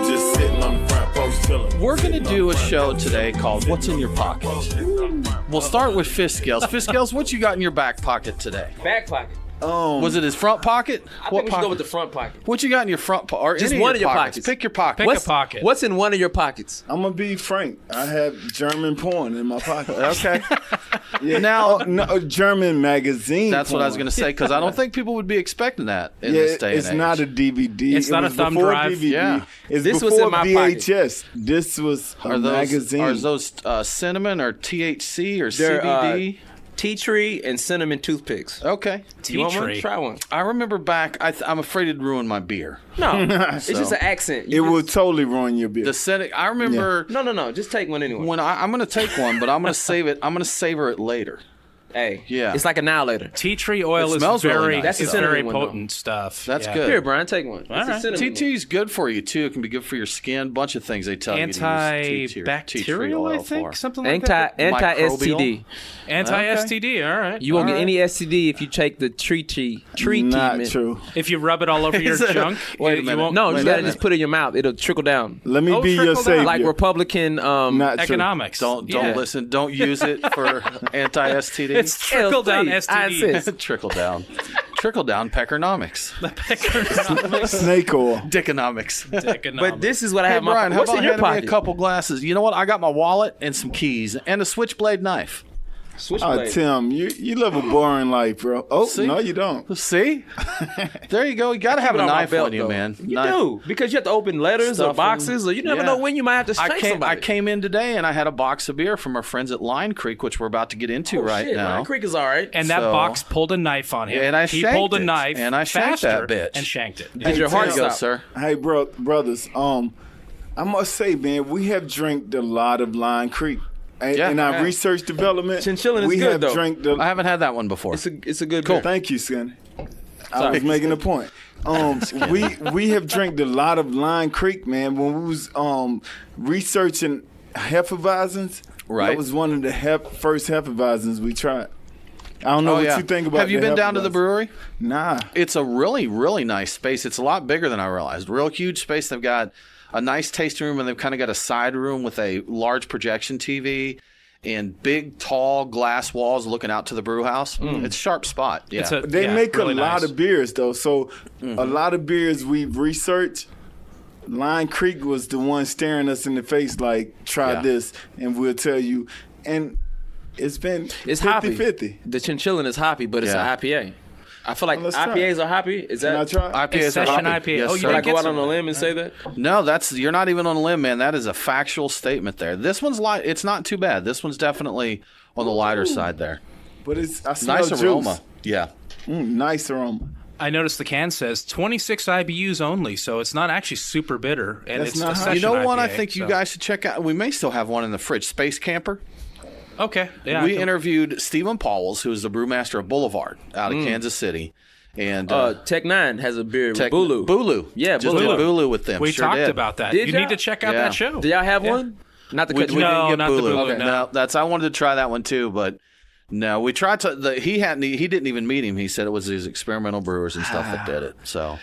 just sitting on the front porch chilling. We're going to do a show today called What's in Your Pocket? We'll start with FishScales. FishScales, what you got in your back pocket today? Back pocket. Was it his front pocket? I think we should go with the front pocket. What you got in your front pocket? Just one of your pockets. Pick your pocket. Pick a pocket. What's in one of your pockets? I'm gonna be frank. I have German porn in my pocket. Okay. Yeah. Now, no, German magazine. That's porn. what I was going to say, because I don't think people would be expecting that in this day and age. It's not a DVD. It's not a thumb drive. DVD. Yeah. It's This before was in my VHS. This was a magazine. Are those cinnamon or THC or They're, CBD? Tea tree and cinnamon toothpicks. Okay. You want one? tree. Try one. I remember back, I'm afraid it'd ruin my beer. No, it's just an accent. It will totally ruin your beer. The setting, I remember No. Just take one anyway. when I'm going to take one, but I'm going to save it. I'm going to savor it later. Hey, Yeah. it's like annihilator. Tea tree oil It is smells really very, nice. That's the it's cinnamon very one, though. potent stuff. That's Yeah. good. Here, Brian, take one. All right. TT is good for you, too. It can be good for your skin. Bunch of things they tell you to use tea tree Antibacterial, oil I think, for. something like that. Anti-STD. Anti-STD. All right. You won't All get right. any STD if you take the tree tea Not treatment. true. If you rub it all over your junk, Wait a you minute. won't. No, Wait you a gotta minute. just put it in your mouth. It'll trickle down. Let me Oh, be your trickle down. savior. Like Republican Not true. economics. Don't Yeah. listen. Don't use it for anti-STD. It's trickle down please, I STDs. insist. Trickle down. Trickle down peckernomics. Snake oil. Dickonomics. But this is what I Hey, have. Brian, how What's about in your handing me pocket? a couple glasses? You know what? I got my wallet and some keys and a switchblade knife. Oh, Switchblade. Tim, you live a boring life, bro. Oh, See? no, you don't. See? There you go. You got to have Keep a it on my knife belt, on you, though. man. You Knife. do, because you have to open letters or Stuff boxes, or you never yeah. know when you might have to I shank came, somebody. I came in today and I had a box of beer from our friends at Line Creek, which we're about to get into right shit, now. Lion Creek is all right. And that So- box pulled a knife on him. And I he shanked pulled a it. knife And I shanked that faster bitch. and shanked it. Did your heart There you go, stop? sir. Hey, brothers. I must say, man, we have drank a lot of Lion Creek. Yeah. In our Yeah. research development, Chinchillin is we good, have though. drank the. I haven't had that one before. It's a good beer. Thank you, Skinny. I was making a point. We have drank a lot of Lion Creek, man. When we was researching Hefeweizens, Right. that was one of the first Hefeweizens we tried. I don't know what you think about. Have you the been down to the Hefeweizen. brewery? Nah. It's a really, really nice space. It's a lot bigger than I realized. Real huge space. They've got a nice tasting room, and they've kind of got a side room with a large projection TV and big, tall glass walls looking out to the brew house. It's a sharp spot. Yeah. They make really a lot nice. of beers, though. So a lot of beers we've researched. Lion Creek was the one staring us in the face like, try Yeah. this, and we'll tell you. And it's been It's 50-50. hoppy. The Chinchillin is hoppy, but it's Yeah. an IPA. I feel like Well, let's try IPAs are hoppy. Is Can I that? try? IPAs It's are session hoppy. IPA. Yes, Oh, you sir. Can I gotta go get out on some. a limb and say that? No, you're not even on a limb, man. That is a factual statement there. This one's it's not too bad. This one's definitely on the lighter side there. But I smell Nice juice. aroma. Yeah. Nice aroma. I noticed the can says 26 IBUs only, so it's not actually super bitter. And That's it's not a high. session You know what I IPA, think you so- guys should check out? We may still have one in the fridge. Space Camper. Okay. Yeah. We interviewed Stephen Pauwels, who is the brewmaster of Boulevard out of Kansas City. And Tech Nine has a beer with Tech- Bulu. Bulu. Yeah, Just Bulu. did Bulu with them. We Sure talked did. about that. Did You y'all? need to check out Yeah. that show. Do y'all have one? Not the We cut. No, didn't get not the Bulu. Bulu, No, no. I wanted to try that one too, but no, we tried to. He didn't even meet him. He said it was his experimental brewers and stuff that did it. So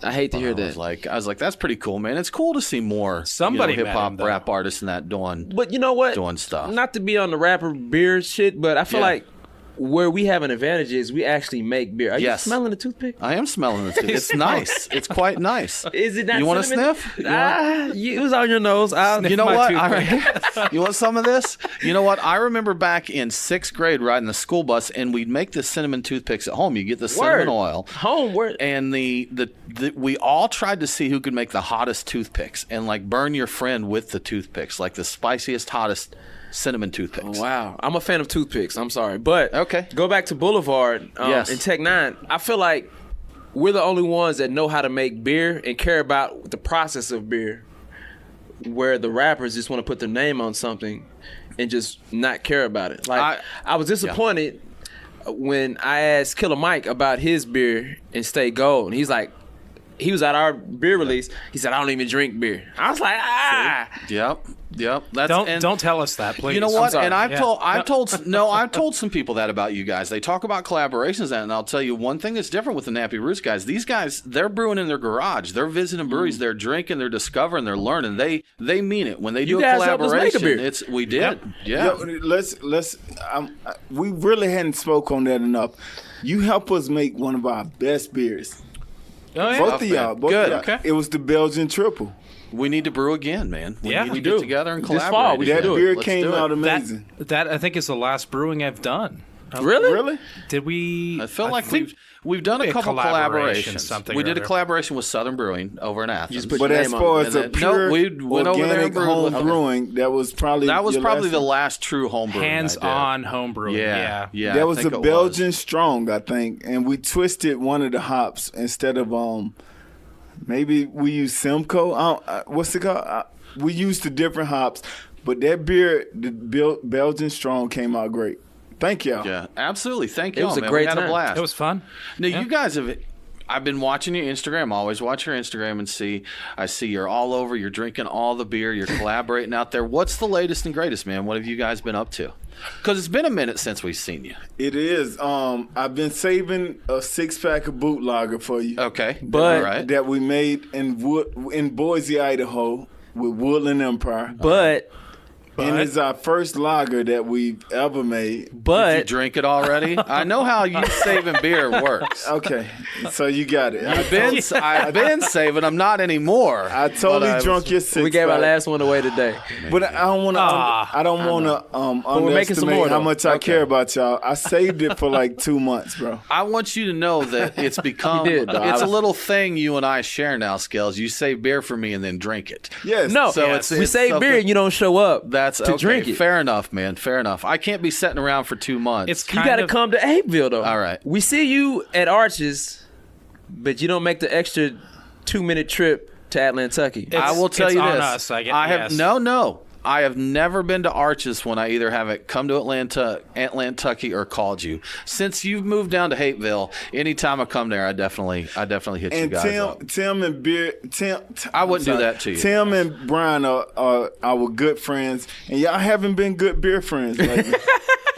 I hate to hear I that. was like, that's pretty cool, man. It's cool to see more Somebody met hip hop him, though. rap artists and that doing. But you know what? Doing stuff. Not to be on the rapper beer shit, but I feel Yeah. like where we have an advantage is we actually make beer. Are Yes. you smelling the toothpick? I am smelling it. It's nice. It's quite nice. Is it not? You want a cinnamon? sniff? You want- It was on your nose. You know my what? toothpick. You want some of this? You know what? I remember back in 6th grade riding the school bus, and we'd make the cinnamon toothpicks at home. You get the cinnamon oil. Homework. And we all tried to see who could make the hottest toothpicks and like burn your friend with the toothpicks, like the spiciest, hottest cinnamon toothpicks. Wow, I'm a fan of toothpicks. I'm sorry, but Okay. Go back to Boulevard Yes. and Tech Nine. I feel like we're the only ones that know how to make beer and care about the process of beer, where the rappers just want to put their name on something and just not care about it. Like I was disappointed when I asked Killer Mike about his beer and Stay Gold, and he's like, he was at our beer release. He said, "I don't even drink beer." I was like, Yep. Don't tell us that, please. You know what? sorry. And I've told some people that about you guys. They talk about collaborations, and I'll tell you one thing that's different with the Nappy Roots guys. These guys, they're brewing in their garage. They're visiting breweries. They're drinking. They're discovering. They're learning. They mean it when they do a guys helped us make a collaboration. beer. We did. Yeah. Let's. We really hadn't spoke on that enough. You help us make one of our best beers. Oh, yeah. Both of y'all. Good. Okay. It was the Belgian triple. We need to brew again, man. We Yeah, need we to get do. together and This collaborate. fall, we That do it. beer Let's came do it. out amazing. That I think is the last brewing I've done. "Really? Really? Did we? I feel like think we've done a a couple collaboration, collaborations. something We or did a other. collaboration with Southern Brewing over in Athens. put But your as name far on it. as a And then- no, pure we went over there and organic brewed home with them. brewing, that was probably That was your probably last the one. last true home brewing. hands-on home brewing? Yeah. Yeah. That I was think a it Belgian strong, I think, and we twisted one of the hops instead of maybe we used Simcoe. What's it called? We used the different hops, but that beer, the Belgian strong, came out great. Thank y'all. Yeah, absolutely. Thank you. It was a man. great We had a time. blast. It was fun. Now you guys have. I've been watching your Instagram. Always watch your Instagram and I see you're all over. You're drinking all the beer. You're collaborating out there. What's the latest and greatest, man? What have you guys been up to? Because it's been a minute since we've seen you. It is. I've been saving a 6-pack of boot lager for you. Okay, But- all right. That we made in Boise, Idaho, with Woodland Empire. But And it's our first lager that we've ever made. Did you but drink it already? I know how you saving beer works. Okay, so you got it. I've been saving them, not anymore. I totally But drunk your 6-pack. we gave our last one away today. But I don't want to. I don't want to we're making some underestimate more, how though. much I care about y'all. I saved it for like 2 months, bro. I want you to know that it's become You did, though. it's a little thing you and I share now, Scales. You save beer for me and then drink it. Yes. No, So Yes. we it's save something- beer and you don't show up That's to okay. drink it. Fair enough, man. Fair enough. I can't be sitting around for 2 months. It's You kind got to of come to Apeville, though. All right. We see you at Arches, but you don't make the extra 2-minute trip to Atlantucky. I will tell it's you on this. us, I guess. I have Yes. no. I have never been to Arches when I either haven't come to Atlantucky or called you. Since you've moved down to Hapeville, anytime I come there, I definitely hit you And guys up. Tim and I wouldn't do that to you. Tim and Brian are our good friends, and y'all haven't been good beer friends lately.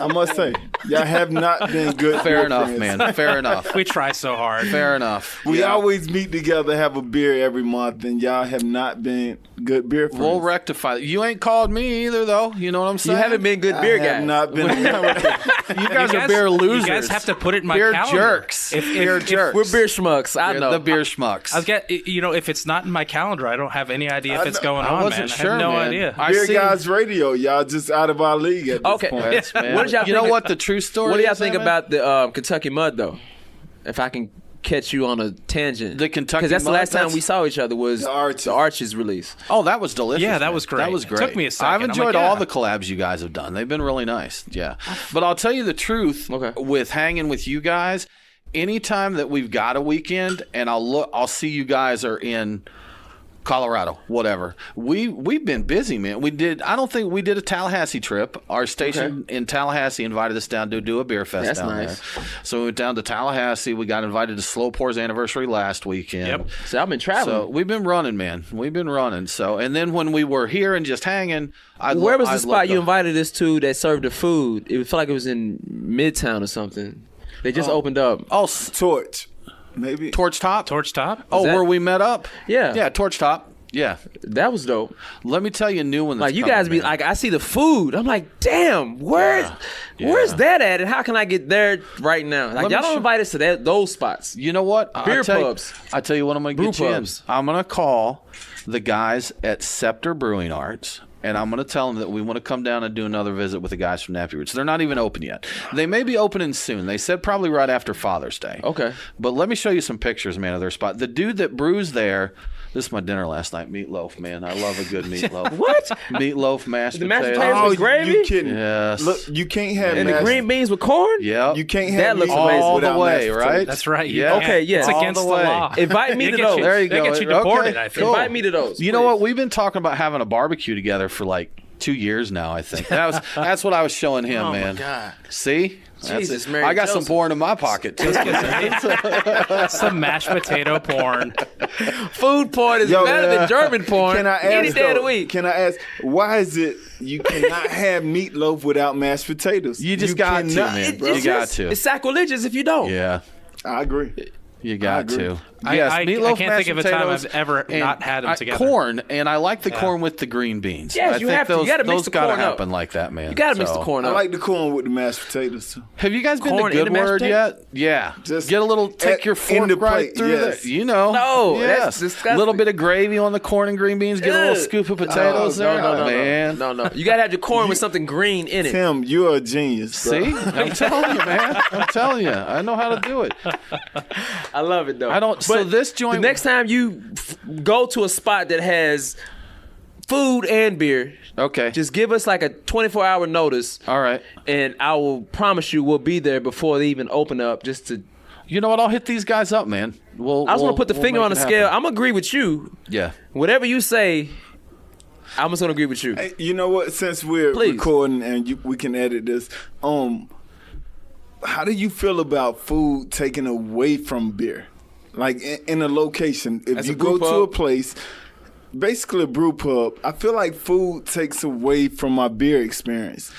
I must say, y'all have not been good. Fair beer enough, friends. man. Fair enough. we try so hard. Fair enough. We Yeah. always meet together, have a beer every month, and y'all have not been good beer friends. We'll rectify it. You ain't called me either, though. You know what I'm You saying? haven't been good beer I have guys. not been. You guys are beer losers. You guys have to put it in my beer calendar. jerks. Beer jerks. We're beer schmucks. I You're know. the beer schmucks. If it's not in my calendar, I don't have any idea if it's going I on, wasn't man. sure, I have no man. idea. I Beer see. Guys Radio, y'all just out of our league at this Okay. point. Yes, man. What did y'all you know think- what the true story What do y'all is, think man? about the Kentucky Mud, though? If I can catch you on a tangent. The Kentucky Because that's the Mud, last time that's- we saw each other was The Arches. the Arches release. Oh, that was delicious. Yeah, that man. was great. That was It great. took me a second. I've I'm enjoyed like, all yeah. the collabs you guys have done. They've been really nice. Yeah. But I'll tell you the truth, Okay. with hanging with you guys, anytime that we've got a weekend and I'll see you guys are in Colorado, whatever. We've been busy, man. I don't think we did a Tallahassee trip. Our station in Tallahassee invited us down to do a beer fest That's down nice. there. So we went down to Tallahassee. We got invited to Slow Pour's anniversary last weekend. Yep. So I've been traveling. So we've been running, man. We've been running. So, and then when we were here and just hanging, Where was the spot you invited us to that served the food? It felt like it was in Midtown or something. They just opened up. Oh, Torch, maybe. Torch Top. Torch Top? Oh, that- where we met up? Yeah. Yeah, Torch Top. Yeah. That was dope. Let me tell you a new one. That's Like you coming, guys be man. like, I see the food. I'm like, damn, where's that at? And how can I get there right now? Like Let me y'all don't show- invite us to those spots. You know what? Beer I pubs. tell you what I'm going to Brew get you in. pubs. I'm going to call the guys at Scepter Brewing Arts, and I'm going to tell them that we want to come down and do another visit with the guys from Nappy Roots. They're not even open yet. They may be opening soon. They said probably right after Father's Day. Okay. But let me show you some pictures, man, of their spot. The dude that brews there, this is my dinner last night, meatloaf, man. I love a good meatloaf. What? Meatloaf, mashed The mashed potatoes. potatoes with gravy? You kidding? Yes. Look, you can't have And the mashed- green beans with corn? Yep. You can't have That looks meatloaf amazing. all the without way, mashed right? potatoes. That's right. Yeah. You Okay, can't. yeah. It's All against the the way. law. Invite me They to get those. you- There you they go. get you deported, Okay, I think. cool. Invite me to those. You know please. what? We've been talking about having a barbecue together for like 2 years now, I think. That's what I was showing him, man. God. See? Jesus, Mary I got Joseph. some porn in my pocket too. Some mashed potato porn. Food porn is Yo, better than German porn. Can I ask, any day of the though, week. Can I ask, why is it you cannot have meatloaf without mashed potatoes? You just got to, cannot, man. bro. You got to. It's sacrilegious if you don't. Yeah, I agree. you got agree. to. I meatloaf, can't think mashed of a time potatoes, I've ever and not had them together. Corn, and I like the corn with the green beans. Yes, I you think have to. You those, gotta mix those the gotta corn up. happen like that, man. You gotta mix the So- corn I up. like the corn with the mashed potatoes too. Have you guys been Corn to in the mashed Goodword potatoes? yet? Yeah. Just Get a little, take your in fork the right plate, through yes. there. You know. No, that's yes. disgusting. A little bit of gravy on the corn and green beans. Get a little Ugh. scoop of potatoes there. No, man. no. You gotta have your corn with something green in it. Tim, you're a genius, bro. See? I'm telling you, man. I'm telling you. I know how to do it. I love it though. I don't. So this joint. The next time you go to a spot that has food and beer, Okay. just give us like a 24-hour notice, All right. and I will promise you we'll be there before they even open up. Just to, You know what? I'll hit these guys up, man. I just want to put the finger on the scale. I'm gonna agree with you. Yeah. Whatever you say, I'm just gonna agree with you. Hey, you know what? Since we're Please. recording and we can edit this, how do you feel about food taken away from beer? Like in a location, if As you a brew go to pub? a place, basically a brew pub, I feel like food takes away from my beer experience.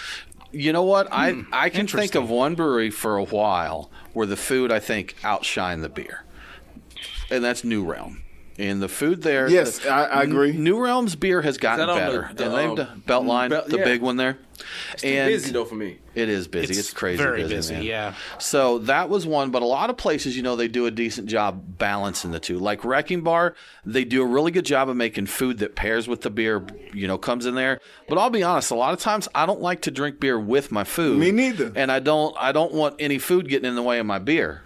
You know what? I can think Interesting. of one brewery for a while where the food I think outshined the beer, and that's New Realm. And the food there, Yes, I agree. New Realm's beer has gotten that on better. the, and they've done Beltline, the yeah. big one there. It's too busy though for me. It is busy. It's crazy very busy, man. yeah. So that was one, but a lot of places, they do a decent job balancing the two. Like Wrecking Bar, they do a really good job of making food that pairs with the beer, comes in there. But I'll be honest, a lot of times I don't like to drink beer with my food. Me neither. And I don't want any food getting in the way of my beer.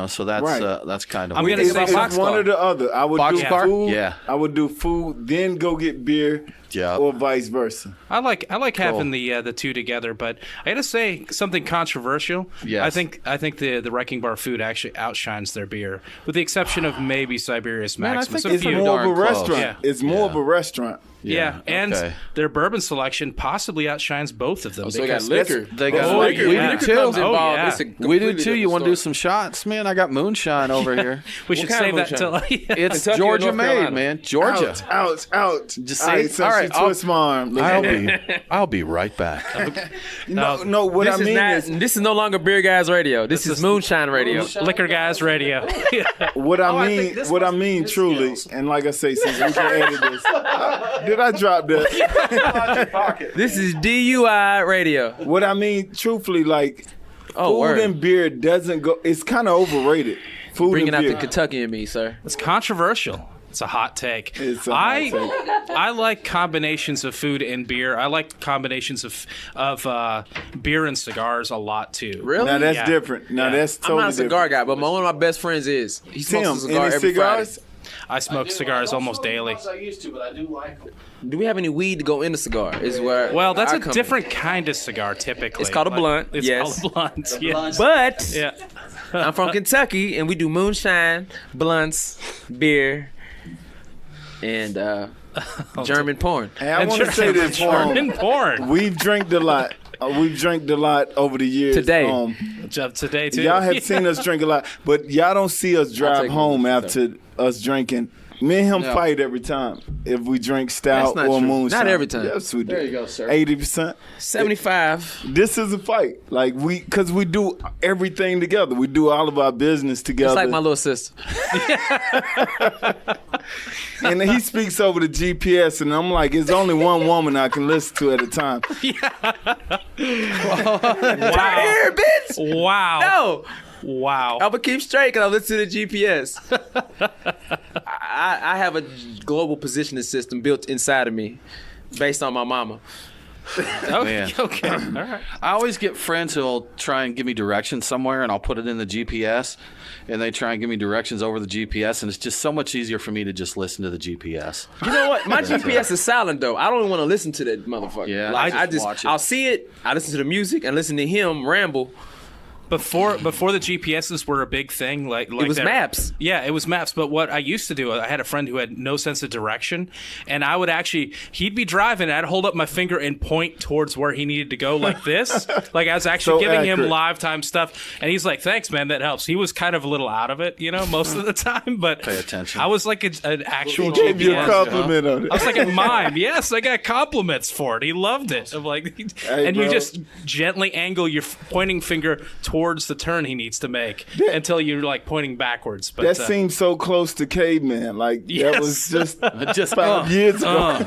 So that's Right. that's kind of. I'm weird. gonna It's, say it's one or the other. I would do Boxcar? food. Yeah. I would do food, then go get beer, Yeah. or vice versa. I like having the two together, but I gotta say something controversial. Yes. I think the Wrecking Bar food actually outshines their beer, with the exception of maybe Siberius Man, I Maximus. think It's Pretty more of a darn close. restaurant. Yeah. It's more of a restaurant. Yeah, and okay. their bourbon selection possibly outshines both of them. So they got because liquor. They got Oh, liquor. yeah. We Liquor do too. comes involved. Oh, yeah. It's a We do completely too. You different want to do story. some shots, man? I got moonshine over here. we should kind save of that till. It's Kentucky or Georgia North made, Carolina? man. Georgia. Ouch. Just All right, see? so All right, she twists my arm. I'll be right back. No, what This I mean is, this is no longer Beer Guys Radio. This is Moonshine Radio. Liquor Guys Radio. what I I think mean, this what I was mean FishScales. truly, and like I say, since we can edit this, did I drop that? This is DUI Radio. What I mean, truthfully, like Oh, food word. and beer doesn't go. It's kind of overrated. Food Bringing out and the beer. Kentucky in me, sir. It's controversial. It's a hot take. It's a hot take. I like combinations of food and beer. I like combinations of beer and cigars a lot too. Really? Now that's Yeah. different. Now Yeah. that's I'm totally not a cigar different. guy, but one of my best friends is. He smokes Tim, a cigar any every cigars? Friday. I smoke cigars almost daily. I used to, but I do like them. Do we have any weed to go in the cigar? Is where Well, that's I a come different kind of cigar typically. It's called a but blunt, It's yes. called a blunt. Yeah. in. But Yeah. I'm from Kentucky, and we do moonshine, blunts, beer, and German porn. And I want to say this. German porn. We've drank a lot. We've drank a lot over the years. Today. Today too. Y'all have seen us drink a lot, but y'all don't see us drive take home one. after us drinking. Me and him No. fight every time if we drink stout That's not or true. moonshine. Not every time. Yes, we do. There you go, sir. 80%. 75. This is a fight. Like because we do everything together. We do all of our business together. It's like my little sister. And he speaks over the GPS, and I'm like, it's only one woman I can listen to at a time. Wow. Here, bitch. Wow. No. Wow. I'm gonna keep straight because I listen to the GPS. I have a global positioning system built inside of me, based on my mama. Man. Okay. All right. I always get friends who'll try and give me directions somewhere, and I'll put it in the GPS, and they try and give me directions over the GPS, and it's just so much easier for me to just listen to the GPS. You know what? My GPS is silent though. I don't even want to listen to that motherfucker. Yeah, like, I just watch it. I'll see it. I listen to the music and listen to him ramble. before the GPSs were a big thing, like It was maps. Yeah, it was maps. But what I used to do, I had a friend who had no sense of direction, and I would he'd be driving, and I'd hold up my finger and point towards where he needed to go, like this. Like I was actually giving him live time stuff, and he's like, "Thanks, man, that helps." He was kind of a little out of it, most of the time, but Pay attention. I was like an actual He gave you a GPS. compliment on it. I was like, in mime. Yes, I got compliments for it. He loved it. I'm like, Hey, and bro. you just gently angle your pointing finger towards the turn he needs to make until you're like pointing backwards. But That seems so close to caveman. Like that Yes. was just Just 5 years ago.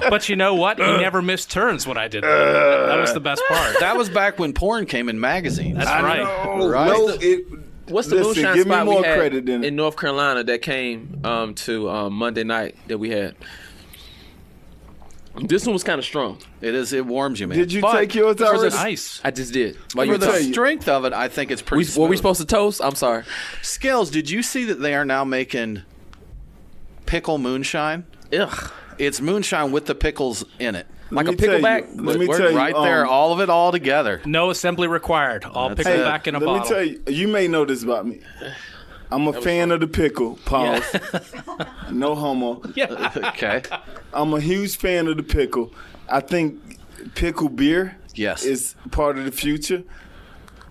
but you know what? He never missed turns when I did that. That was the best part. that was back when porn came in magazines. That's right. Right? No, What's the listen, moonshine give me spot more we had credit than it. in North Carolina that came to Monday night that we had? This one was kind of strong. It warms you, man. Did you But take yours for the- already? Nice. I just did. While For you the talking. strength of it, I think it's pretty Were we smooth. supposed to toast? I'm sorry. Scales, did you see that they are now making pickle moonshine? Ugh. It's moonshine with the pickles in it. Like a Let me tell you- pickleback? Let me tell you, Right there, all of it all together. No assembly required. All That's pickle it. back in a let bottle. me tell you, you may know this about me. I'm a fan of the pickle. Pause. No homo. Okay. I'm a huge fan of the pickle. I think pickle beer Yes. is part of the future.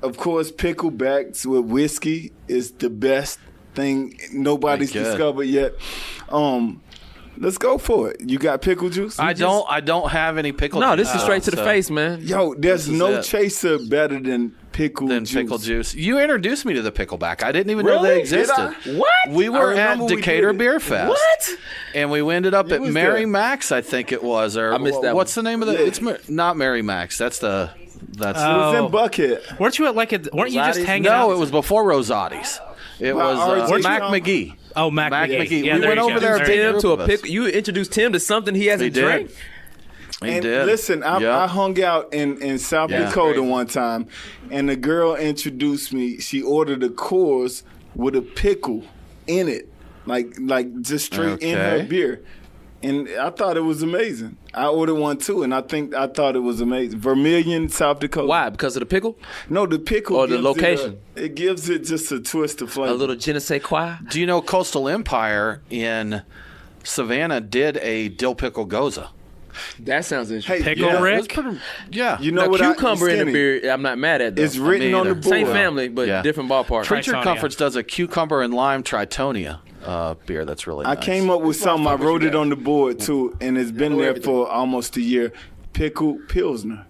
Of course, picklebacks with whiskey is the best thing nobody's Good. discovered yet. Let's go for it. You got pickle juice? I don't have any pickle No, juice, this is straight to the so- face, man. Yo, there's This is no it. chaser better than pickle Than juice. pickle juice. You introduced me to the pickleback. I didn't even know Really? they Did existed. I? What? We were at remember we Decatur did it. Beer Fest. What? And we ended up at was Mary there. Mac's, I think it was. Or I missed that what's the name of the? Yeah. It's not Mary Mac's. That's It was in Buckhead. Weren't you at weren't you just Rosati's? hanging out? no, it was before Rosati's. It Wow, was RJ Mac Trump. McGee. Oh, Mac McGee. Yeah, we there went you over go. there. There a big you Tim group to a of us. pick. You introduced Tim to something he hasn't He did. drank. He And did. listen, I Yep. hung out in South Yeah. Dakota one time, and the girl introduced me. She ordered a Coors with a pickle in it, like just straight in her Okay. beer. And I thought it was amazing. I ordered one too, and I thought it was amazing. Vermilion, South Dakota. Why? Because of the pickle? No, the pickle Or the gives location? It gives it just a twist of flavor. A little je ne sais quoi? Do you know Coastal Empire in Savannah did a dill pickle goza? That sounds interesting. Hey, Pickle yeah, Rick? It was pretty, yeah. You know Now, what? cucumber in the Skinny, beer, I'm not mad at, though. It's written Me on the either. board. Same family, but Yeah. different ballpark. Preacher Tritonia. Comforts does a cucumber and lime tritonia beer that's really I nice. came up with something. I wrote you it got? on the board too, and it's been know there everything. for almost a year. Pickle Pilsner.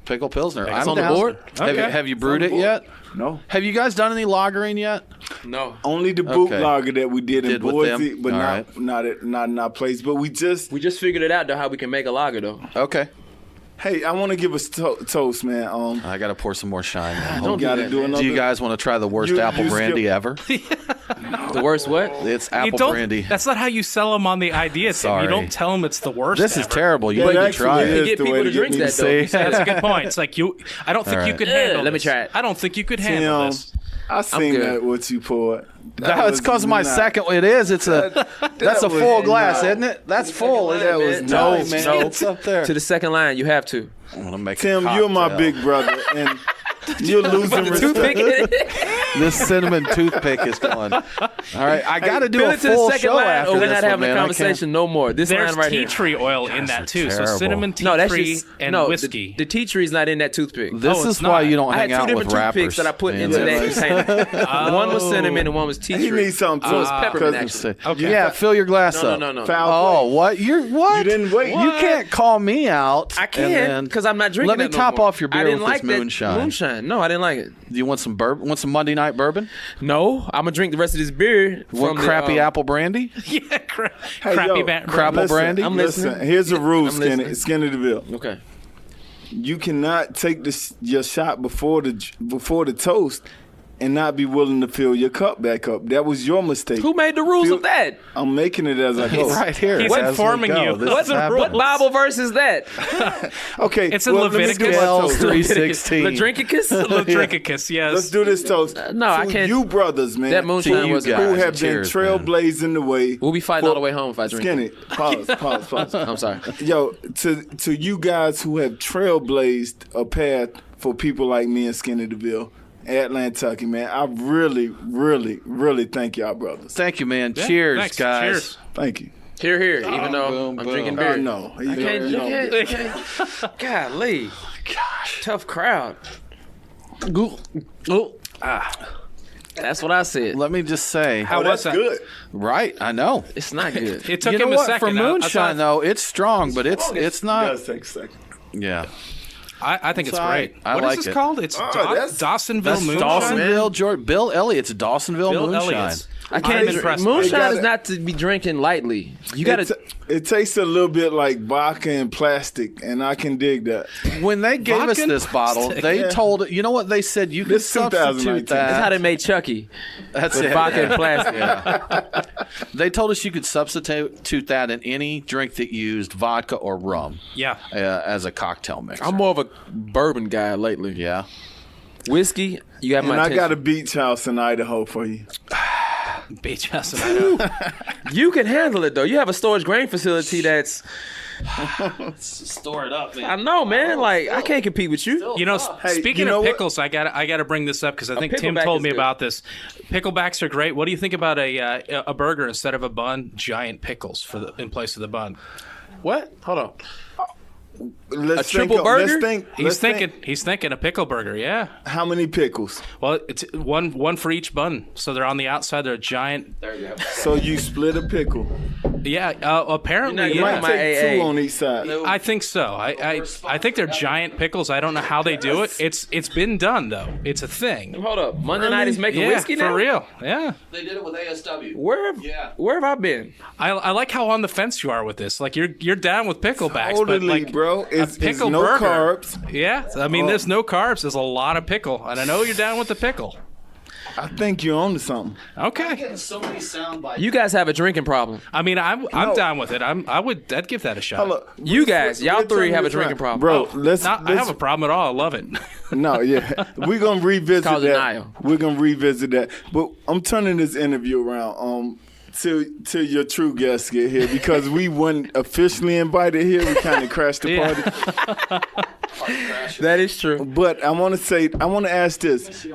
Pickle Pilsner. It's I'm on the down. board? Have you brewed on it the board. yet? No. Have you guys done any lagering yet? No. Only the boot Okay. lager that we did in Did with Boise, them? but All not in our place. But we just We just figured it out, though, how we can make a lager, though. Okay. hey, I want to give us toast, man. I got to pour some more shine now. Don't do gotta that, do man. another. Do you guys want to try the worst You- apple you brandy skip- ever? The worst what? It's You apple don't- brandy. That's not how you sell them on the idea, Tim. Sorry. You don't tell them it's the worst. This is ever. terrible. You That need to actually try is it. You get the way people to get drink me that, though. See? That's a good point. It's like I don't think All you right. could handle let me this. try it. I don't think you could handle Tim, this. I seen good. that what you poured. That's because my second. It is. It's a. That's a was full glass, not- isn't it? That's full. line, That man. was No, no, man. no. It's up there. To the second line, you have to. I'm gonna make a Tim, you're my cocktail. big brother, and you're losing Toothpick respect. in it. This cinnamon toothpick is going. All right, I got to do Fill a it to the full second show line, after or we're this not one, having man. a I conversation no more. This There's line right tea here. tree oil in that too. So terrible. cinnamon tea No, that's tree just and no. whiskey. The tea tree's not in that toothpick. Can't. This Oh, is it's why not. you don't I had hang two out different with rappers. toothpicks that I put man. into that container. One was cinnamon and one was tea tree. He needs something So it's too. peppermint, Because actually. Okay. Yeah, fill your glass up. No. Foul Oh, what? You're what? You didn't wait. You What? can't call me out. I and can then- because I'm not drinking. Let me that no top more. off your beer I didn't with like this that moonshine. Moonshine. No, I didn't like it. Do you want some bourbon? Want some Monday night bourbon? No, I'm gonna drink the rest of this beer. What from crappy the, apple brandy? Yeah, Hey, crappy yo, crapple listen, brandy? I'm Listen, listening. here's a rule, I'm Skinny listening. DeVille. Okay. You cannot take your shot before the toast and not be willing to fill your cup back up. That was your mistake. Who made the rules of that? I'm making it as I go. Right here. He's as we informing go. you. This What's is the happening. What Bible verse is that? Okay, It's in let me Leviticus. do my toast. 3:16. Ladrinkicus? Drink a kiss, yes. Let's do this toast. No, I To can't- you brothers, man. That moonshine To you wasn't guys. who have been Cheers, man. trailblazing the way. We'll be fighting all the way home if I drink. Skinny, pause. I'm sorry. Yo, to you guys who have trailblazed a path for people like me and Skinny DeVille, Atlantucky, man. I really, really, really thank y'all, brothers. Thank you, man. Yeah, Cheers, thanks. guys. Cheers. Thank you. Here. Even though boom, I'm boom. drinking beer. No. I can't. Golly. Gosh. Tough crowd. That's what I said. Let me just say. How was that's that? good. Right, I know. It's not good. It took You him know a what? second. For I moonshine, thought- though, it's strong, but it's It not. does take a second. Yeah. I think it's all right. great. I What like is this it. called? It's that's- Dawsonville That's Moonshine. Dawsonville, George. Bill Elliott's Dawsonville Bill Moonshine. Elliott's. I I'm can't. impressed. Moonshine It is not to be drinking lightly. You gotta. It tastes a little bit like vodka and plastic, and I can dig that. When they gave us Vodka this bottle, plastic. they Yeah. told you know what they said you could This substitute 2019. That's how that. they made Chucky. That's With it. vodka and plastic. They told us you could substitute that in any drink that used vodka or rum Yeah. as a cocktail mixer. I'm more of a bourbon guy lately. Yeah. Whiskey, you got my And I attention. got a beach house in Idaho for you. Beach house. I know. You can handle it though. You have a storage grain facility that's. Store it up, I know, man. Like I can't compete with you. You know, Hey, speaking you know of what? pickles, I got to bring this up because I think Tim pickleback told is me good. about this. Picklebacks are great. What do you think about a burger instead of a bun? Giant pickles in place of the bun. What? Hold on. Let's triple think, burger? Let's think. He's let's thinking. think, He's thinking a pickle burger. Yeah. how many pickles? Well, it's one for each bun. So they're on the outside. They're a giant. There you go. So you split a pickle. Yeah. Apparently, You're You not yeah. getting might my take AA. two on each side. I think so. I think they're giant pickles. I don't know how they do it. It's been done though. It's a thing. Hold up. Monday night is making Yeah, whiskey now. for real. Yeah. They did it with ASW. Where have I been? I like how on the fence you are with this. Like you're down with picklebacks, but Totally, like bro. It's pickle no burger. carbs. Yeah, I mean, there's no carbs. There's a lot of pickle, and I know you're down with the pickle. I think you're on to something. Okay. Getting so many sound bites. You guys have a drinking problem. I mean, I'm No. down with it. I'd give that a shot. Hold up. You guys, y'all We're three telling have you a drinking problem. Bro, let's I have a problem at all. I love it. No, yeah. We're going to revisit called that. denial. We're going to revisit that. But I'm turning this interview around till your true guests get here because we weren't officially invited here. We kind of crashed the Yeah. party. That is true. But I want to ask this.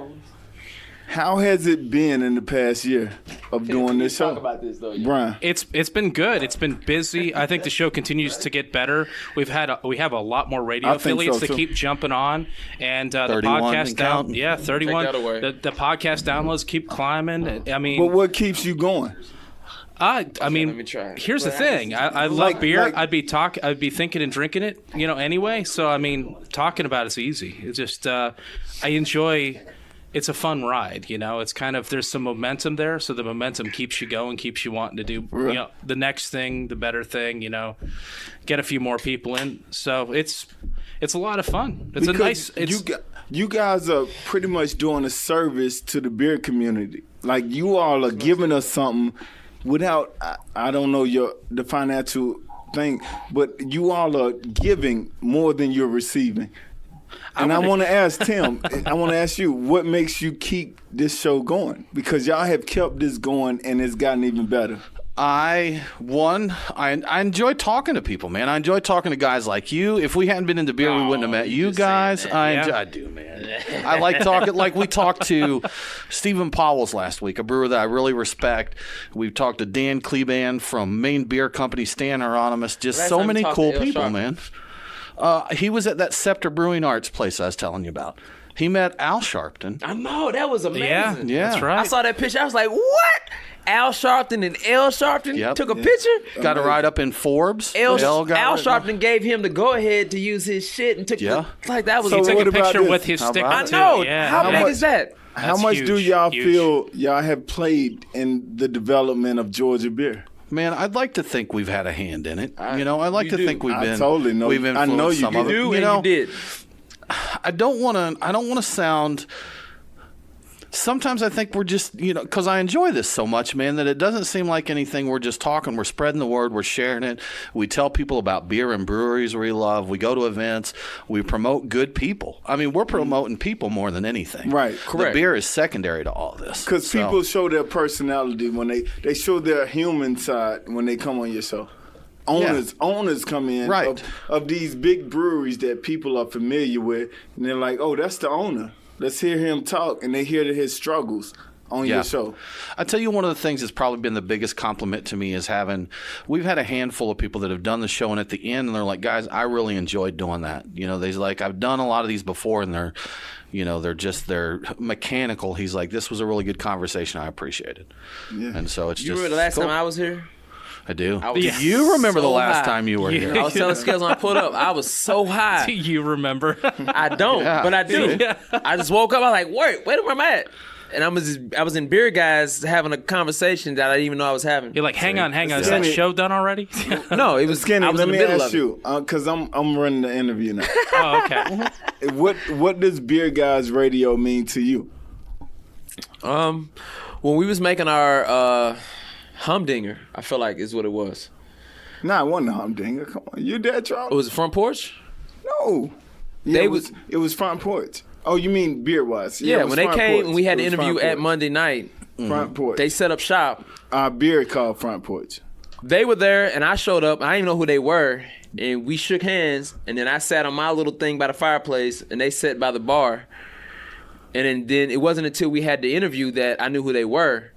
How has it been in the past year of doing this show? this though. Brian. It's been good. It's been busy. I think the show continues to get better. We have a lot more radio I think affiliates so, that too. keep jumping on, and the 31 podcast and down. counting. Yeah, 31. Take that away. The podcast downloads keep climbing. I mean, But what keeps you going? I mean, let me try it. here's the thing. I love Like- beer. like- I'd be thinking and drinking it, anyway. So I mean, talking about it's easy. It's just I enjoy. It's a fun ride, It's kind of there's some momentum there, so the momentum keeps you going, keeps you wanting to do the next thing, the better thing. Get a few more people in. So it's a lot of fun. It's Because a nice. It's, you guys are pretty much doing a service to the beer community. Like you all are giving us something without I don't know the financial thing, but you all are giving more than you're receiving. And I want to ask Tim, I want to ask you, what makes you keep this show going? Because y'all have kept this going and it's gotten even better. I enjoy talking to people, man. I enjoy talking to guys like you. If we hadn't been into beer, we wouldn't have met you guys. I do, man. I like talking. Like we talked to Stephen Powell's last week, a brewer that I really respect. We've talked to Dan Kleban from Maine Beer Company, Stan Hieronymus. Just Last so time we many talked cool to El people, Sharp. man. He was at that Scepter Brewing Arts place I was telling you about. He met Al Sharpton. I know that was amazing. Yeah. that's right. I saw that picture. I was like, what? Al Sharpton and L Sharpton Yep. took a picture. Got to ride up in Forbes. Al got Sharpton gave him the go ahead to use his shit and took like that was So he took what a about picture this? with his How stick. about I it? too. know. Yeah. How big much- is that? How That's much do huge, y'all huge. feel y'all have played in the development of Georgia beer? Man, I'd like to think we've had a hand in it. I like you to do. think we've I been. totally know- We've I know influenced you some do. of it. You You know, and you did. I don't want to sound. Sometimes I think we're just, because I enjoy this so much, man, that it doesn't seem like anything. We're just talking. We're spreading the word. We're sharing it. We tell people about beer and breweries we love. We go to events. We promote good people. I mean, we're promoting people more than anything. Right, correct. The beer is secondary to all this. Because So, people show their personality when they show their human side when they come on your show. Owners come in Right. of these big breweries that people are familiar with, and they're like, oh, that's the owner. Let's hear him talk, and they hear his struggles on your show. I tell you, one of the things that's probably been the biggest compliment to me is we've had a handful of people that have done the show, and at the end, and they're like, guys, I really enjoyed doing that. You know, they're like, I've done a lot of these before, and they're mechanical. He's like, this was a really good conversation. I appreciate it. Yeah. And so it's you remember the last time I was here? I do. You remember the last time you were here? I was telling Scales when I pulled up, I was so high. Do you remember? I don't, but I do. Yeah. I just woke up, I was like, wait, where am I at? And I was in Beer Guys having a conversation that I didn't even know I was having. You're like, hang on, is that show done already? No, it was Skinny. I was let in the me middle ask you, because I'm running the interview now. Oh, okay. What does Beer Guys Radio mean to you? When we was making our Humdinger, I feel like is what it was. Nah, it wasn't a Humdinger. Come on, you dead, Charles? It was the front porch? No. Yeah, it was front porch. Oh, you mean beer wise? Yeah, when they came and we had an interview at Monday night, front porch. They set up shop. Our beer called Front Porch. They were there, and I showed up. I didn't even know who they were, and we shook hands. And then I sat on my little thing by the fireplace, and they sat by the bar. And then it wasn't until we had the interview that I knew who they were.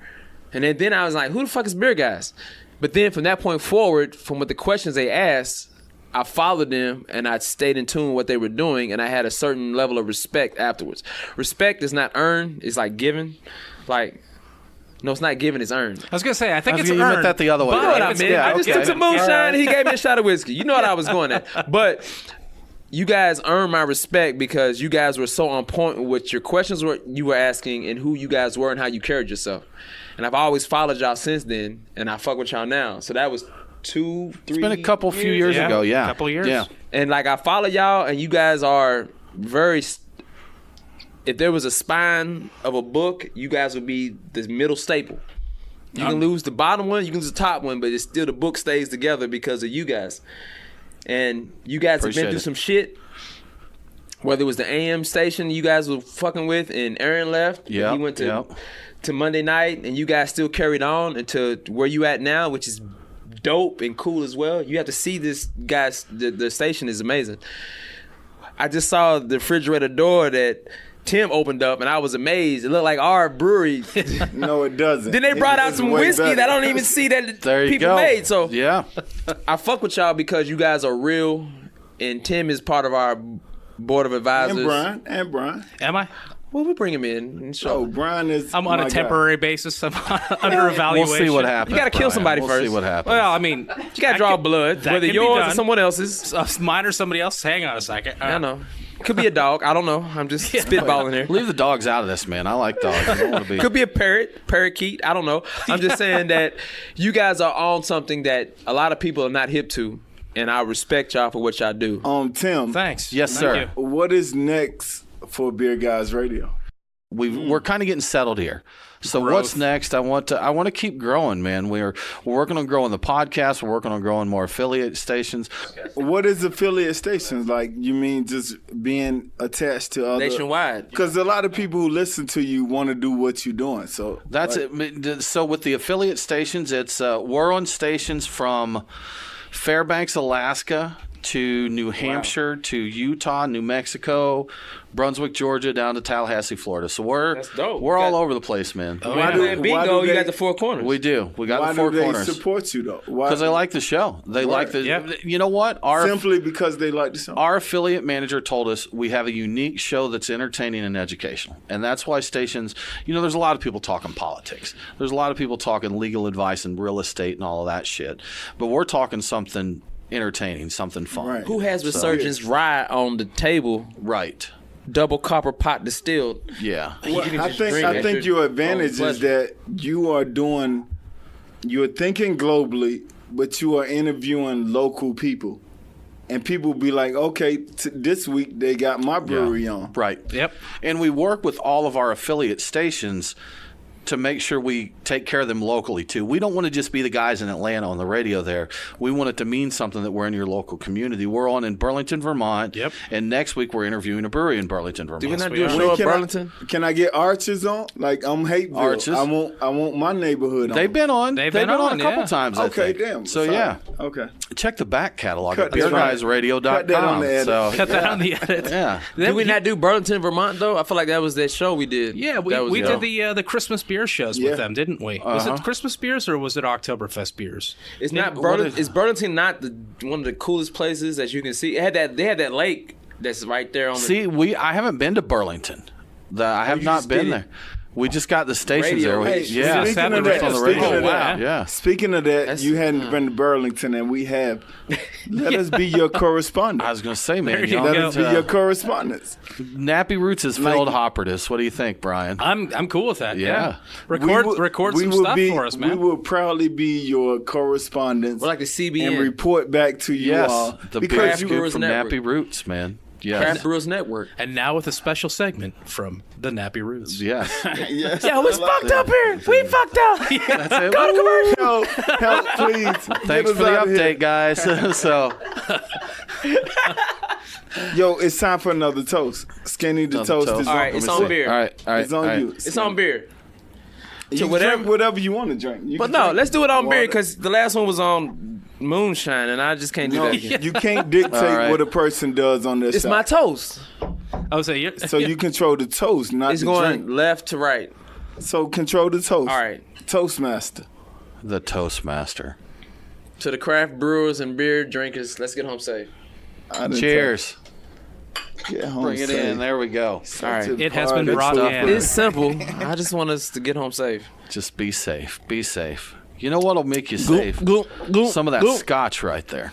And then I was like, who the fuck is Beer Guys? But then from that point forward, from what the questions they asked, I followed them and I stayed in tune with what they were doing, and I had a certain level of respect afterwards. Respect is not earned, it's like given. Like, no, it's not given, it's earned. I was going to say, I think it's earned. You meant that the other way. You know what I meant? I just took some moonshine and he gave me a shot of whiskey. You know what I was going at. But you guys earned my respect because you guys were so on point with your questions you were asking and who you guys were and how you carried yourself. And I've always followed y'all since then, and I fuck with y'all now. So that was 2-3 It's been a few years ago, a couple years. Yeah. And like I follow y'all, and you guys are very. If there was a spine of a book, you guys would be the middle staple. You can lose the bottom one, you can lose the top one, but it's still the book stays together because of you guys. And you guys have been through some shit. Whether it was the AM station you guys were fucking with, and Aaron left. Yeah. He went to Monday night, and you guys still carried on into where you at now, which is dope and cool as well. You have to see this, guys. The station is amazing. I just saw the refrigerator door that Tim opened up, and I was amazed. It looked like our brewery. No, it doesn't. Then they brought out some whiskey that I don't even see that people made. So yeah, I fuck with y'all because you guys are real, and Tim is part of our board of advisors. And Brian. Am I? Well, we bring him in and show. Oh, Brian is. I'm on a temporary basis. I'm under evaluation. We'll see what happens. You got to kill somebody first. We'll see what happens. Well, I mean, you got to draw blood, whether yours or someone else's. Mine or somebody else's. Hang on a second. I know. Could be a dog. I don't know. I'm just spitballing here. Leave the dogs out of this, man. I like dogs. I don't want to be. Could be a parakeet. I don't know. I'm just saying that you guys are on something that a lot of people are not hip to, and I respect y'all for what y'all do. Tim. Thanks. Yes, sir. What is next for Beer Guys Radio? We're kind of getting settled here. So what's next? I want to keep growing, man. We're working on growing the podcast. We're working on growing more affiliate stations. What is affiliate stations like? You mean just being attached to other nationwide? Because a lot of people who listen to you want to do what you're doing. So that's it. So with the affiliate stations, it's we're on stations from Fairbanks, Alaska, to New Hampshire, to Utah, New Mexico, Brunswick, Georgia, down to Tallahassee, Florida. So we're all over the place, man. You got the four corners. We do. We got the four corners. Why do they support you though? Because they like the show. They like the. Yeah. You know what? Simply because they like the show. Our affiliate manager told us we have a unique show that's entertaining and educational, and that's why stations. You know, there's a lot of people talking politics. There's a lot of people talking legal advice and real estate and all of that shit. But we're talking something entertaining, something fun. Right. Who has Resurgence Rye on the table? Right. Double copper pot distilled. Yeah. Well, I think your advantage is that you're thinking globally, but you are interviewing local people. And people be like, okay, this week they got my brewery on. Right. Yep. And we work with all of our affiliate stations to make sure we take care of them locally too. We don't want to just be the guys in Atlanta on the radio there. We want it to mean something that we're in your local community. We're on in Burlington, Vermont. Yep. And next week we're interviewing a brewery in Burlington, Vermont. Do we not we do a are. show at Can Burlington? can I get Arches on? Like I'm Hateville. Arches? I want my neighborhood on. They've been on. They've They've been been on, a couple yeah. times. I Okay, think. damn. So Sorry. yeah, Okay. check the back catalog Cut at that right. beerguysradio.com. Cut that on the edit. So Cut that on the edit. yeah. Did we not do Burlington, Vermont though? I feel like that was that show we did. Yeah, That was we dope. did the Christmas beer shows Yeah. with them, didn't we? Was it Christmas beers or was it Oktoberfest beers? It's not Burlington. Is Burlington not one of the coolest places that you can see? It had that. They had that lake that's right there on the. See, I haven't been to Burlington. I have you not just been did there. We just got the stations Radio. there. Hey, Yeah, speaking Have of the that, radio. on the radio. speaking of Wow. that, Yeah. speaking of that, That's- you hadn't been to Burlington, and we have. Let us be your correspondent. I was going to say, man, There you y'all Let go. us be your correspondents. Nappy Roots has filled Hoppertus. What do you think, Brian? I'm cool with that. Yeah. Yeah. Record some stuff for us, man. We will proudly be your correspondents We're like the CBN. and report back to you Yes, all. the because Craft you, Brewers from Network. Nappy Roots, man. Yes. Craft Brewers Network. And now with a special segment from the Nappy Roots. Yes. yes, Yo, it's fucked up here. We fucked up. That's it. Go to commercial. help, please. Thanks Get us for the out of here. update, guys. So, Yo, it's time for another toast. Skinny the Another toast is All right, on. it's let me on see. beer. All right. It's on you. It's on beer. You to can whatever- drink whatever you want to drink. You But can no, drink let's do it on beer water. because the last one was on moonshine, and I just can't do No, that again. you can't dictate All right. what a person does on this It's my toast. I was saying, So you control the toast, not It's the going drink. left to right. So control the toast. All right. Toastmaster. the Toastmaster. To the craft brewers and beer drinkers, let's get home safe. I done Cheers. Get home Bring it safe. in. There we go. Such All right. a It has been party brought stuff. in. It's simple. I just want us to get home safe. Just be safe. Be safe. You know what'll make you safe? Some of that scotch right there.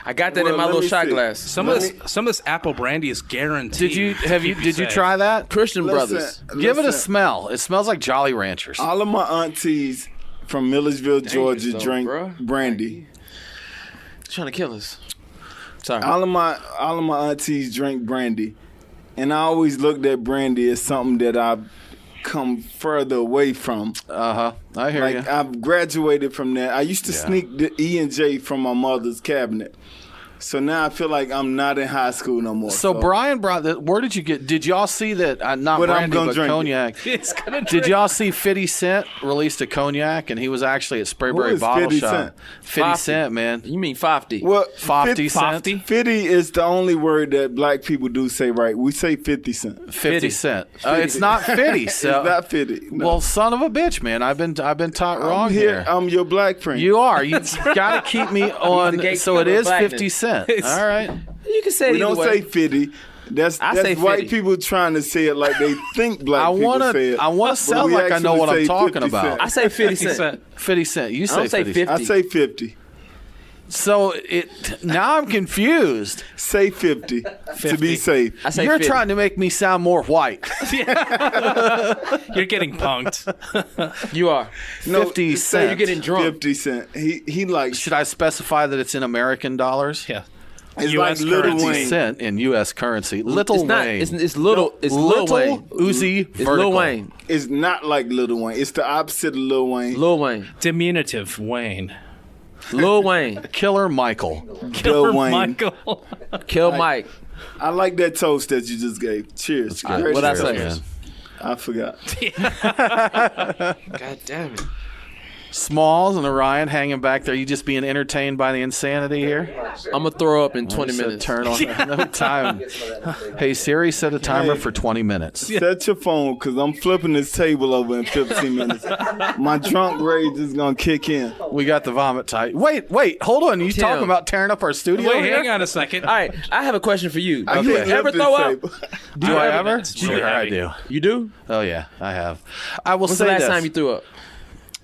I got that Well, in my let little me shot see. glass. some of this apple brandy is guaranteed. Did you safe. try that? Christian Listen, Brothers. Give it a listen, smell. It smells like Jolly Ranchers. All of my aunties from Millersville, Georgia, though, drink bruh. brandy. Trying to kill us. Sorry. All of my aunties drink brandy, and I always looked at brandy as something that I've come further away from. I hear Like you. I've graduated from that. I used to Yeah. sneak the E&J from my mother's cabinet. So now I feel like I'm not in high school no more. So Brian brought that. Where did you get? Did y'all see that? Not But I'm brandy, gonna but drink it. cognac. It's gonna Did y'all see 50 Cent released a cognac, and he was actually at Sprayberry is Bottle 50 Shop. Cent? 50 Cent, man. You mean 50? Well, 50 Cent. 50 is the only word that black people do say right. We say 50 cent. 50 Cent. It's not 50. So, It's not 50. No. well, son of a bitch, man. I've been taught wrong I'm here. here. I'm your black friend. You are. You got to keep me on. gatekeeper So it of is blackness. 50 Cent. All right. You can say it we either don't way. say 50. That's say white 50. people trying to say it like they think black I people wanna- say it. I wanna But sound we like I know actually what I'm say talking 50 about. cent. I say 50 cent. Cent. 50 Cent. You say don't say 50 50. I say 50. So now I'm confused. Say 50 to be safe. I say You're 50. trying to make me sound more white. You're getting punked. You are. 50 say cents. You're getting drunk. 50 cent. He likes. Should I specify that it's in American dollars? Yeah. It's US like Little currency. Wayne. Cent in U.S. currency. Little It's not. Wayne. It's little. It's Lil Wayne. Uzi It's vertical. Lil Wayne. It's not like Little Wayne. It's the opposite of Lil Wayne. Lil Wayne. Diminutive Wayne. Lil Wayne. Killer Michael. Killer Wayne. Michael. Kill Mike. I like that toast that you just gave. Cheers. Good. What'd I Congratulations. say? Man. I forgot. God damn it. Smalls and Orion hanging back there. You just being entertained by the insanity here? I'm gonna throw up in 20 Said minutes. Turn on no time. Hey Siri, set a timer for 20 minutes. Set your phone because I'm flipping this table over in 15 minutes. My drunk rage is going to kick in. We got the vomit tight. Wait, hold on. You Tim. talking about tearing up our studio Wait, here? hang on a second. All right, I have a question for you. I Do you can't ever lift this throw up? table. Do I ever? It's really Sure, I heavy. do. You do? Oh yeah, I have. I will When's say the last this. time you threw up?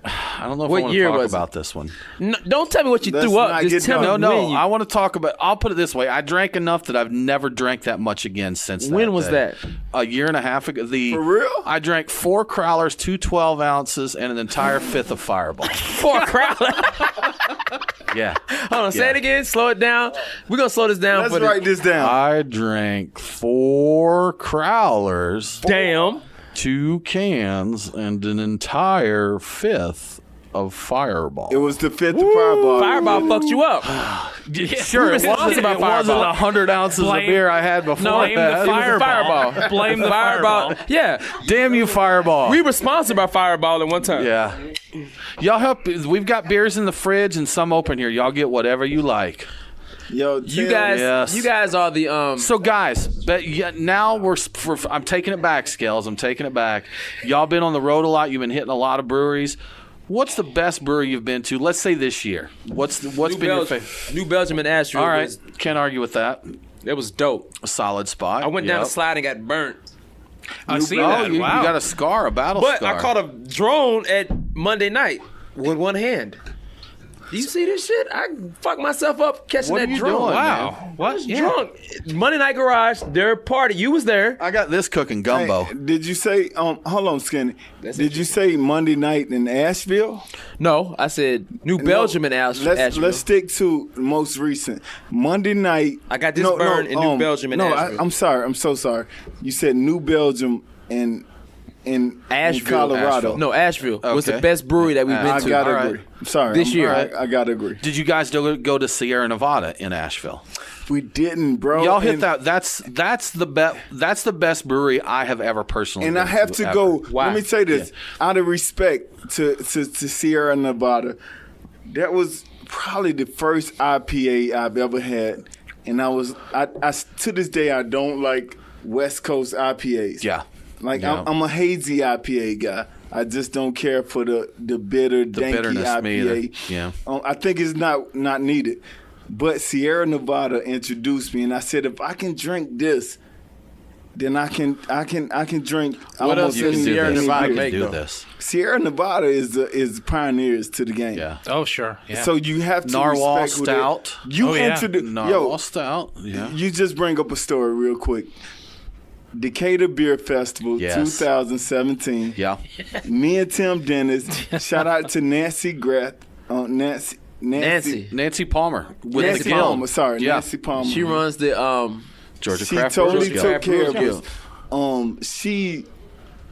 I don't know if What I want to year talk was it? about this one. No, don't tell me what you Let's threw up. not Just get tell me dark. No, when you. I want to talk about. I'll put it this way: I drank enough that I've never drank that much again since. When was day. that? A year and a half ago. For real? I drank 4 Crowlers, 2 12 ounces, and an entire fifth of Fireball. 4 Crowlers. Yeah, Hold on, say it again. Slow it down. We're gonna slow this down Let's for the write this down. I drank 4 Crowlers, damn. 2 cans and an entire 5th of Fireball. It was the 5th of Fireball. Fireball fucked you up. Sure, it wasn't about it wasn't Fireball. 100 ounces of beer I had before. Blame the Fireball. Blame the Fireball. Yeah. Damn you, Fireball. We were sponsored by Fireball at one time. Yeah. Y'all help. We've got beers in the fridge and some open here. Y'all get whatever you like. Yo, You guys, Yes. you guys are the So guys, but now I'm taking it back, Scales. I'm taking it back. Y'all been on the road a lot. You've been hitting a lot of breweries. What's the best brewery you've been to? Let's say this year. What's been your favorite? New Belgium and Asheville. All right, can't argue with that. It was dope. A solid spot. I went down the slide and got burnt. I see Oh, that. you Wow. got a scar, a battle But scar. I caught a drone at Monday night with one hand. Do you see this shit? I fucked myself up catching What that are you drone. doing, Wow. man? What? Yeah. Drunk. Monday Night Garage, their party. You was there. I got this cooking gumbo. Hey, did you say? Hold on, Skinny. Did you say Monday night in Asheville? No, I said New Belgium and Asheville. Let's stick to most recent. Monday night. I got this burn in New Belgium and no, Asheville. I'm sorry. I'm so sorry. You said New Belgium and in Asheville, Colorado. No, Asheville was the Okay. best brewery that we've been I to. gotta All right. agree. I'm sorry. This year. I gotta agree. Did you guys go to Sierra Nevada in Asheville? We didn't, bro. Y'all hit And- that. That's the best. That's the best brewery I have ever personally. And I been have to ever. go. Why? Let me say this, out of respect to Sierra Nevada, that was probably the first IPA I've ever had, and I to this day I don't like West Coast IPAs. Yeah. Like Yeah. I'm a hazy IPA guy. I just don't care for the bitter, danky bitterness, me either. IPA. Yeah. I think it's not needed. But Sierra Nevada introduced me, and I said, if I can drink this, then I can drink. What else almost You can Does do any Sierra this. any Nevada You beer. can make, do though? this. Sierra Nevada is pioneers to the game. Yeah. Oh, sure. Yeah. So you have to Narwhal respect who they- Stout. You Oh, yeah. introduce Narwhal Stout. Yeah. You just bring up a story real quick. Decatur Beer Festival Yes. 2017. Yeah. Me and Tim Dennis. Shout out to Nancy Grath. Nancy. Nancy Palmer with Nancy the Guild. Palmer. Sorry, Yeah. Nancy Palmer. She runs the Georgia She Craft totally Brewers took Guild. care of us.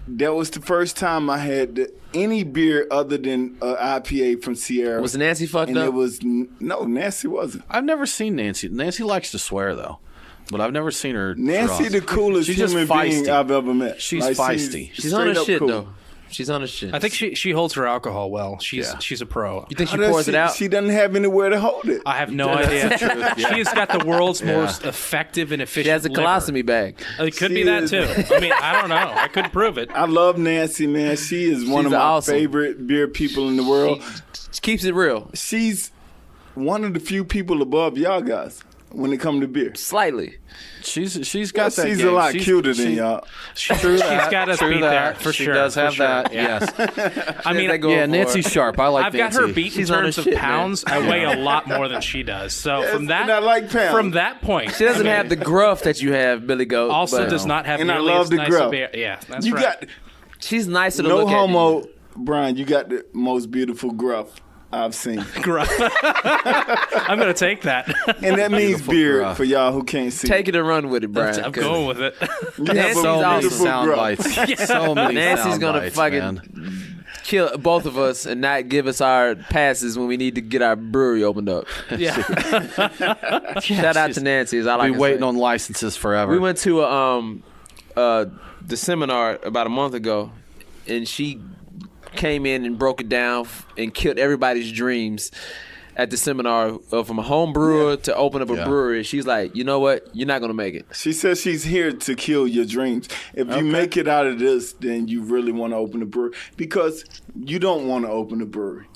That was the first time I had any beer other than IPA from Sierra. Was Nancy fucked and up? it was no, Nancy wasn't. I've never seen Nancy. Nancy likes to swear though, but I've never seen her. Nancy, drunk. the coolest She's just human being feisty. I've ever met. She's feisty. She's on her straight up shit cool. though. She's on her shit. I think she holds her alcohol well. She's a pro. You think she How does pours it out? She doesn't have anywhere to hold it. I have no idea. She has got the world's most effective and efficient. She has a liquor. colostomy bag. It could She be that is- too. I mean, I don't know. I couldn't prove it. I love Nancy, man. She is one of She's my awesome. favorite beer people in the world. She keeps it real. She's one of the few people above y'all guys when it comes to beer. Slightly. She's got Well, that. she's game. a lot She's- cuter she- than y'all. True that. She's got us True beat that. there for she sure. does for have sure. that. Yeah. Yes. I mean, That going Yeah, for Nancy's her. sharp. I like I've got Nancy. her beat in She's on her terms of shit, man. pounds. I weigh a lot more than she does. So Yes, from that, and I like pounds. from that point, She doesn't have the gruff that you have, Billy Goat. also but does not have And I nearly love as the nice grill. a beer. Yeah, that's You right. got She's nicer to no look homo, Brian. You got the most beautiful gruff I've seen, I'm gonna take that. and that means Beautiful beer gruff. for y'all who can't see. at. Take it and run with it, Brian. I'm 'cause going with it. You have Nancy's a So many awesome. sound gruff. bites. So many Nancy's sound gonna bites, fucking man. kill both of us and not give us our passes when we need to get our brewery opened up. Yeah. Shout out to Nancy. As I like Be to waiting say. on licenses forever. We went to the seminar about a month ago, and she came in and broke it down and killed everybody's dreams at the seminar from a home brewer to open up a Yeah. brewery. She's like, you know what? You're not gonna make it. She says she's here to kill your dreams. If you make it out of this, then you really want to open a brewery because you don't want to open a brewery.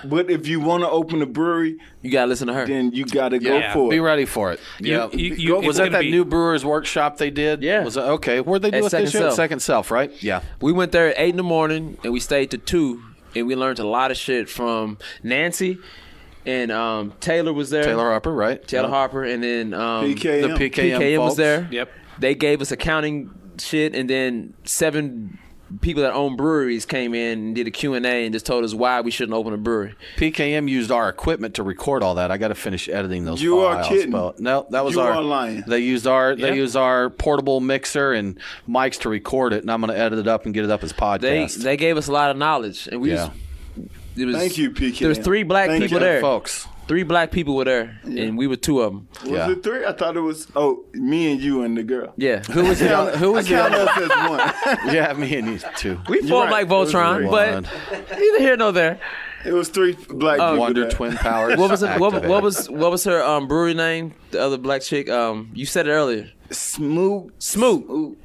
But if you want to open a brewery, You gotta listen to her. then you got to Yeah. go for Be it. ready for it. Yeah. it's Was that gonna that be- new Brewers Workshop they did? Yeah. Was that, okay. Where'd they do At it Second this year? Self. Second Self, right? Yeah. We went there at 8 in the morning and we stayed to 2, and we learned a lot of shit from Nancy and Taylor was there. Taylor Harper, right? Taylor Harper, and then PKM. The PKM, PKM was folks. there. Yep. They gave us accounting shit, and then 7 people that own breweries came in and did a Q&A and just told us why we shouldn't open a brewery. PKM used our equipment to record all that. I got to finish editing those You files. are kidding. But no, that was You our. are lying. They used our portable mixer and mics to record it, and I'm going to edit it up and get it up as podcast. They gave us a lot of knowledge, and we just. It was, Thank you, PK. There was 3 black Thank people you. there, folks. 3 black people were there, and we were 2 of them. Was it 3? I thought it was. Oh, me and you and the girl. Yeah. Who was the other? Who was I the count other? us as one. Yeah, me and you too. We fought right. like Voltron, It but neither here nor there. It was 3 black people. Wonder there. Twin Powers. What was it, what activated. was her brewery name? The other black chick. You said it earlier. Smoot,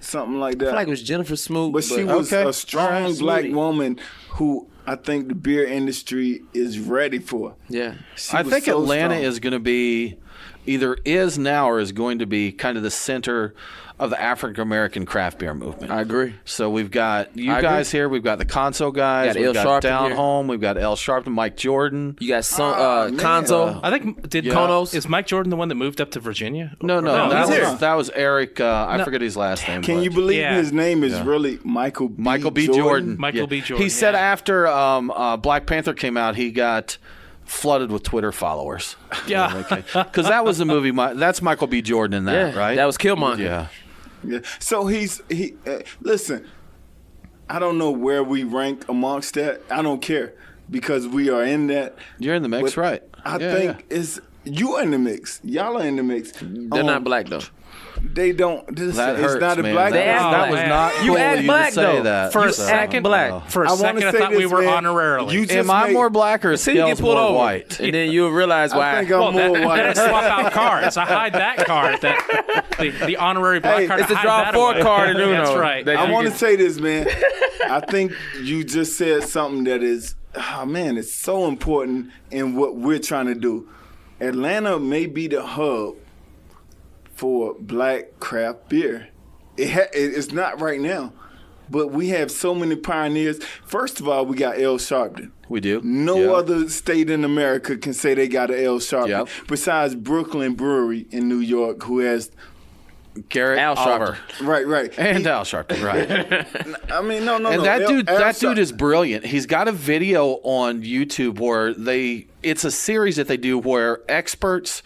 something like that. I feel like it was Jennifer Smoot, but she was okay. a strong All right, black Smoothie. woman who I think the beer industry is ready for. yeah. She I was think so Atlanta strong. is going to be, either is now or is going to be kind of the center of the African American craft beer movement. I agree. So we've got you I guys agree. here. We've got the Conso guys. Got We've El got Sharpton Down here. Home. We've got El Sharpton, Mike Jordan. You got some man. Conzo. I think did Konos? Is Mike Jordan the one that moved up to Virginia? No, he's here. that was Eric. I forget his last name. Can but- you believe Yeah. his name is really Michael B. Jordan? Michael B. Jordan, He said yeah. after Black Panther came out, he got flooded with Twitter followers. Yeah. Because that was the movie. That's Michael B. Jordan in that, Yeah, right? that was Killmonger. Yeah. Yeah. So listen, I don't know where we rank amongst that. I don't care because we are in that. You're in the mix, But right? I Yeah, think it's you are in the mix. Y'all are in the mix. They're not black though. They don't. This, That it's hurts, not a man. black. They That, act that was black. not You cool act of you black, to say though. that. For a You second, act black. For a I wanna second, I say thought we this, were man. honorarily. You just Am I made- more black or is Until you Scales get pulled more over, white? and then you'll realize I why. think I'm more Then I white. swap out cards. I hide that card. The honorary black Hey, card. it's I a hide draw that 4 away. card in Uno. That's right. That I you want to can- say this, man. I think you just said something that is, man, it's so important in what we're trying to do. Atlanta may be the hub for black craft beer. It's not right now, but we have so many pioneers. First of all, we got El Sharpton. We do. No Yeah. other state in America can say they got an El Sharpton Yep. besides Brooklyn Brewery in New York, who has Garrett Al Oliver. right. And Al Sharpton, right. I mean, no. And that El dude Sharpton- is brilliant. He's got a video on YouTube where it's a series that they do where experts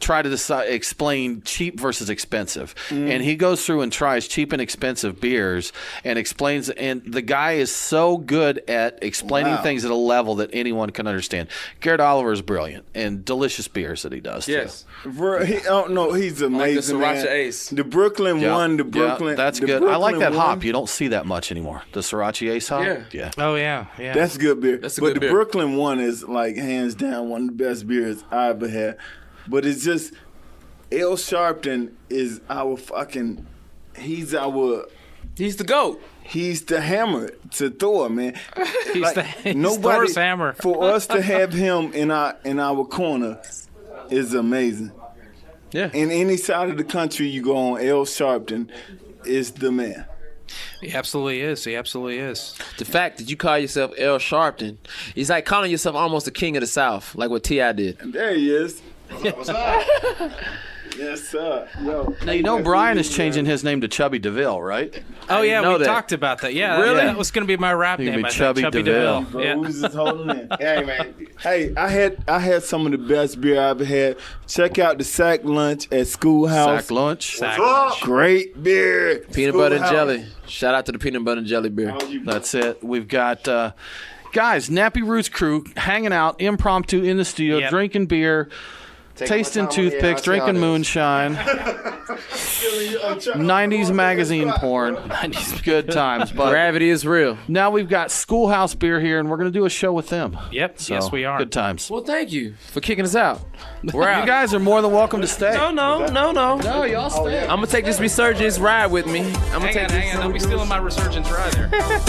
try to explain cheap versus expensive. And he goes through and tries cheap and expensive beers and explains, and the guy is so good at explaining Wow. things at a level that anyone can understand. Garrett Oliver is brilliant and delicious beers that he does. Yes. He's amazing, Sriracha man. Ace. The Brooklyn Yeah. one, the Yeah, Brooklyn. that's the good. I like that Brooklyn hop. one, You don't see that much anymore. The Sriracha Ace hop. Yeah. Oh yeah. That's good beer. That's a but good the beer. Brooklyn one is like hands down one of the best beers I ever had. But it's just El Sharpton is our fucking. He's the GOAT. He's the hammer to Thor, man. He's Thor's hammer. For us to have him in our corner is amazing. Yeah. In any side of the country you go on, El Sharpton is the man. He absolutely is. He absolutely is. The fact that you call yourself El Sharpton, it's like calling yourself almost the king of the South, like what T.I. did. There he is. What's up? Yes, sir. Yo. Now, you know Brian is changing his name to Chubby DeVille, right? Oh yeah, know we that. talked about that. Yeah, Really? that was going to be my rap You can name. be I think. Chubby Chubby DeVille. DeVille. Bro, Yeah. who's just holding in? Hey, man. Hey, I had some of the best beer I ever had. Check out the Sack Lunch at Schoolhouse. Sack lunch. Great beer. Peanut butter and Schoolhouse. jelly. Shout out to the peanut butter and jelly beer. That's it. We've got guys, Nappy Roots crew hanging out, impromptu in the studio, Yep. drinking beer, tasting toothpicks, drinking moonshine, 90s magazine porn. 90s good times. But Gravity is real. now we've got Schoolhouse Beer here, and we're going to do a show with them. Yep. So, Yes, we are. Good times. Well, thank you for kicking us out. We're out. You guys are more than welcome to stay. No. No, y'all stay. I'm gonna take this Resurgence ride with me. I'm gonna take this. Hang on. Don't be stealing my Resurgence ride there. Because